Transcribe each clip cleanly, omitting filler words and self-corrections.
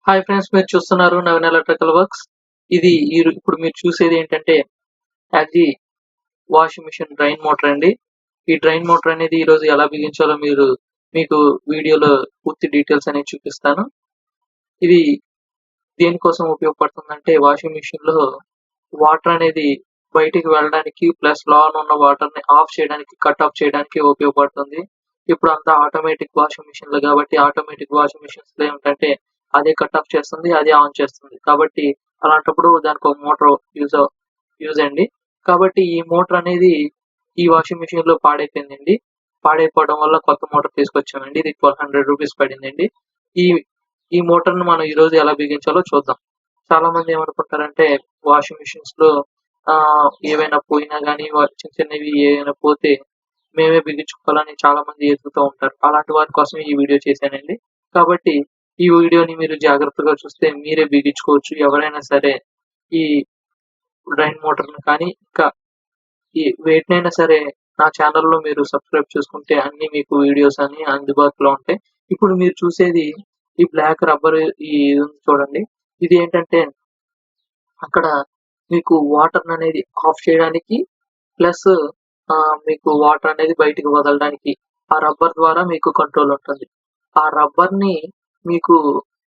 Hi friends, మీరు చూస్తున్నారు Naveen electrical works. ఇది ఇప్పుడు మీరు చూసేది ఏంటంటే LG washing machine drain motor అండి. ఈ డ్రైన్ మోటార్ అనేది ఈ రోజు ఎలా బిగించాలో మీకు వీడియోలో పూర్తి డీటెయిల్స్ అనేది చూపిస్తాను. ఇది దేనికోసం ఉపయోగపడుతుందంటే వాషింగ్ మిషన్ లో వాటర్ అనేది బయటికి వెళ్ళడానికి ప్లస్ లోన ఉన్న వాటర్ ని ఆఫ్ చేయడానికి, కట్ ఆఫ్ చేయడానికి ఉపయోగపడుతుంది. ఇప్పుడు అంతా ఆటోమేటిక్ వాషింగ్ మిషన్లు కాబట్టి ఆటోమేటిక్ వాషింగ్ మిషన్స్ లో ఏంటంటే అదే కట్ ఆఫ్ చేస్తుంది, అదే ఆన్ చేస్తుంది. కాబట్టి అలాంటప్పుడు దానికి ఒక మోటార్ యూజ్ అండి. కాబట్టి ఈ మోటార్ అనేది ఈ వాషింగ్ మిషన్ లో పాడైపోయిందండి. పాడైపోవడం వల్ల కొత్త మోటార్ తీసుకొచ్చామండి. ఇది 1200 రూపీస్ పడిందండి. ఈ ఈ మోటార్ ను మనం ఈ రోజు ఎలా బిగించాలో చూద్దాం. చాలా మంది ఏమనుకుంటారంటే వాషింగ్ మిషన్స్ లో ఏవైనా పోయినా గానీ చిన్న చిన్నవి ఏవైనా పోతే మేమే బిగించుకోవాలని చాలా మంది ఎదుగుతూ ఉంటారు. అలాంటి వారి కోసం ఈ వీడియో చేశానండి. కాబట్టి ఈ వీడియోని మీరు జాగ్రత్తగా చూస్తే మీరే బిగించుకోవచ్చు. ఎవరైనా సరే ఈ డ్రైన్ మోటార్‌ని కానీ, ఇంకా వేటినైనా సరే నా ఛానెల్‌లో మీరు సబ్స్క్రైబ్ చేసుకుంటే అన్నీ మీకు వీడియోస్ అన్నీ అందుబాటులో ఉంటాయి. ఇప్పుడు మీరు చూసేది ఈ బ్లాక్ రబ్బర్ ఇది ఉంది చూడండి. ఇది ఏంటంటే అక్కడ మీకు వాటర్ అనేది ఆఫ్ చేయడానికి ప్లస్ మీకు వాటర్ అనేది బయటికి వదలడానికి ఆ రబ్బర్ ద్వారా మీకు కంట్రోల్ ఉంటుంది. ఆ రబ్బర్‌ని మీకు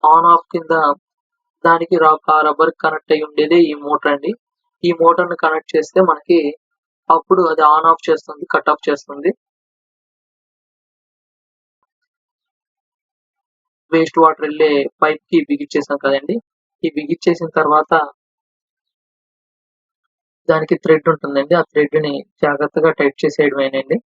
ఆన్ ఆఫ్ కింద దానికి ఆ రబ్బర్ కనెక్ట్ అయ్యి ఉండేదే ఈ మోటార్ అండి. ఈ మోటార్‌ని కనెక్ట్ చేస్తే మనకి అప్పుడు అది ఆన్ ఆఫ్ చేస్తుంది, కట్ ఆఫ్ చేస్తుంది. వేస్ట్ వాటర్ వెళ్ళే పైప్‌కి బిగించేసాం కదండీ! ఈ బిగించేసిన తర్వాత దానికి థ్రెడ్ ఉంటుందండి. ఆ థ్రెడ్‌ని జాగ్రత్తగా టైట్ చేసేయడమేనండి.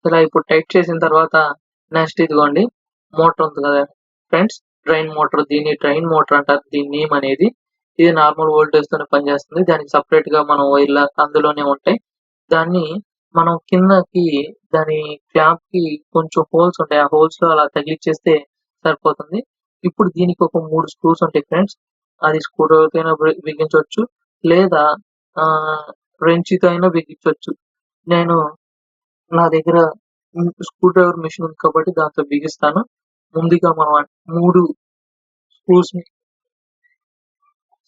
ఇలా ఇప్పుడు టైట్ చేసిన తర్వాత నెక్స్ట్ ఇదిగోండి మోటార్ ఉంది కదా ఫ్రెండ్స్, డ్రైన్ మోటార్. దీన్ని డ్రైన్ మోటార్ అంటారు. దీని నేమ్ అనేది. ఇది నార్మల్ వోల్టేజ్ తోనే పనిచేస్తుంది. దానికి సెపరేట్ గా మనం వైర్లు అందులోనే ఉంటాయి. దాన్ని మనం కిందకి దాని క్లాంప్ కి కొంచెం హోల్స్ ఉంటాయి. ఆ హోల్స్ లో అలా తగిలిచ్చేస్తే సరిపోతుంది. ఇప్పుడు దీనికి ఒక 3 స్క్రూస్ ఉంటాయి ఫ్రెండ్స్. అది స్క్రూ డ్రైవర్ తో అయినా బిగించవచ్చు, లేదా wrench తో అయినా బిగించవచ్చు. నేను నా దగ్గర స్క్రూ డ్రైవర్ మెషిన్ ఉంది కాబట్టి దాంతో బిగిస్తాను. ముందుగా మనం 3 స్క్రూస్ ని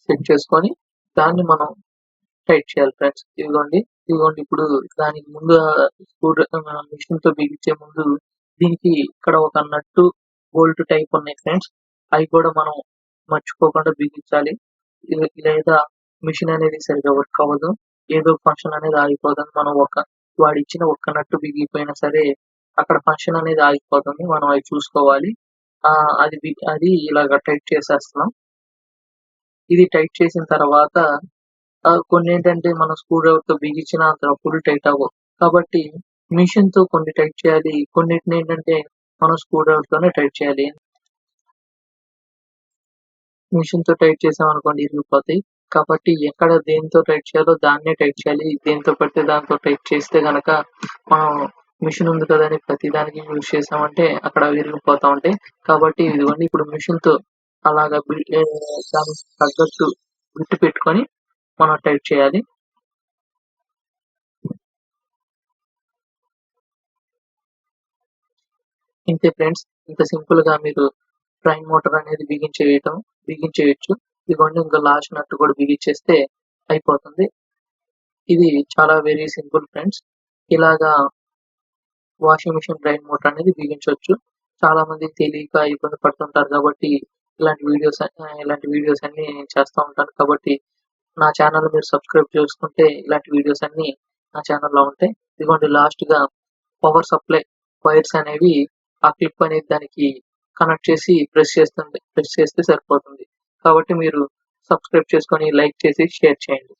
సెట్ చేసుకొని దాన్ని మనం టైట్ చేయాలి ఫ్రెండ్స్. ఇదిగోండి ఇప్పుడు దానికి ముందు మెషిన్ తో బిగించే ముందు దీనికి ఇక్కడ ఒక నట్టు బోల్ట్ టైప్ ఉన్నాయి ఫ్రెండ్స్. అవి కూడా మనం మర్చిపోకుండా బిగించాలి. లేదా మిషన్ అనేది సరిగ్గా వర్క్ అవ్వదు. ఏదో ఫంక్షన్ అనేది ఆగిపోతుంది. మనం వాడిచ్చిన ఒక్క నట్టు బిగిపోయినా సరే అక్కడ ఫంక్షన్ అనేది ఆగిపోతుంది. మనం అవి చూసుకోవాలి. అది ఇలాగ టైట్ చేసేస్తున్నాం. ఇది టైట్ చేసిన తర్వాత కొన్నేంటంటే మనం స్క్రూ డ్రైవర్ తో బిగించినా అంత ఫుల్ టైట్ అవ్వవు. కాబట్టి మిషన్ తో కొన్ని టైట్ చేయాలి. కొన్నిటిని ఏంటంటే మనం స్క్రూ డ్రైవర్ తోనే టైట్ చేయాలి. మిషన్ తో టైట్ చేసామనుకోండి ఇరిగిపోతాయి. కాబట్టి ఎక్కడ దేనితో టైట్ చేయాలో దాన్నే టైట్ చేయాలి. దేనితో పడితే దాంతో టైట్ చేస్తే గనక మనం మిషన్ ఉంది కదా అని ప్రతి దానికి యూజ్ చేసామంటే అక్కడ విరిగిపోతా ఉంటాయి. కాబట్టి ఇదిగోండి ఇప్పుడు మిషన్ తో అలాగా దానికి తగ్గట్టు బిట్ పెట్టుకొని మనం టైట్ చేయాలి. ఇంతే ఫ్రెండ్స్. ఇంత సింపుల్ గా మీరు డ్రైన్ మోటార్ అనేది బిగించేయొచ్చు. ఇదిగోండి ఇంకా లాస్ట్ నట్టు కూడా బిగించేస్తే అయిపోతుంది. ఇది చాలా వెరీ సింపుల్ ఫ్రెండ్స్. ఇలాగా వాషింగ్ మిషన్ డ్రైన్ మోటార్ అనేది బిగించవచ్చు. చాలా మంది తెలియక ఇబ్బంది పడుతుంటారు కాబట్టి ఇలాంటి వీడియోస్ అన్ని చేస్తూ ఉంటాను. కాబట్టి నా ఛానల్ మీరు సబ్స్క్రైబ్ చేసుకుంటే ఇలాంటి వీడియోస్ అన్ని నా ఛానల్లో ఉంటాయి. ఇదిగోండి లాస్ట్ గా పవర్ సప్లై వైర్స్ అనేవి ఆ క్లిప్ అనేది దానికి కనెక్ట్ చేసి ప్రెస్ చేస్తే సరిపోతుంది. కాబట్టి మీరు సబ్స్క్రైబ్ చేసుకొని లైక్ చేసి షేర్ చేయండి.